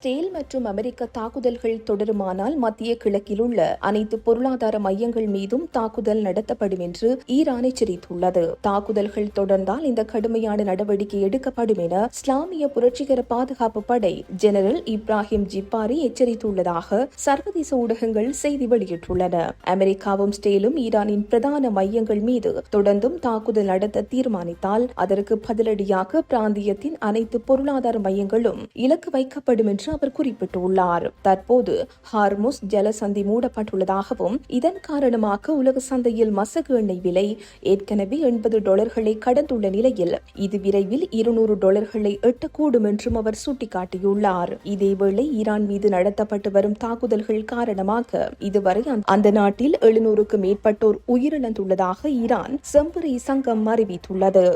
Israel மற்றும் அமெரிக்க தாக்குதல்கள் தொடருமானால் மத்திய கிழக்கில் உள்ள அனைத்து பொருளாதார மையங்கள் மீதும் தாக்குதல் நடத்தப்படும் என்று ஈரான் எச்சரித்துள்ளது. தாக்குதல்கள் தொடர்ந்தால் இந்த கடுமையான நடவடிக்கை எடுக்கப்படும் என இஸ்லாமிய புரட்சிகர பாதுகாப்பு படை ஜெனரல் இப்ராஹிம் ஜிப்பாரி எச்சரித்துள்ளதாக சர்வதேச ஊடகங்கள் செய்தி வெளியிட்டுள்ளன. அமெரிக்காவும் இஸ்ரேலும் ஈரானின் பிரதான மையங்கள் மீது தொடர்ந்தும் தாக்குதல் நடத்த தீர்மானித்தால் அதற்கு பதிலடியாக பிராந்தியத்தின் அனைத்து பொருளாதார மையங்களும் இலக்கு வைக்கப்படும் என்று அவர் குறிப்பிட்டுள்ளார். தற்போது ஹார்முஸ் ஜலசந்தி மூடப்பட்டுள்ளதாகவும் இதன் காரணமாக உலக சந்தையில் மசகு எண்ணெய் விலை ஏற்கனவே $80 கடந்துள்ள நிலையில் இது விரைவில் $200 எட்டக்கூடும் என்றும் அவர் சுட்டிக்காட்டியுள்ளார். இதேவேளை ஈரான் மீது நடத்தப்பட்டு வரும் தாக்குதல்கள் காரணமாக இதுவரை அந்த நாட்டில் 700க்கும் மேற்பட்டோர் உயிரிழந்துள்ளதாக ஈரான் செம்புரை சங்கம் அறிவித்துள்ளது.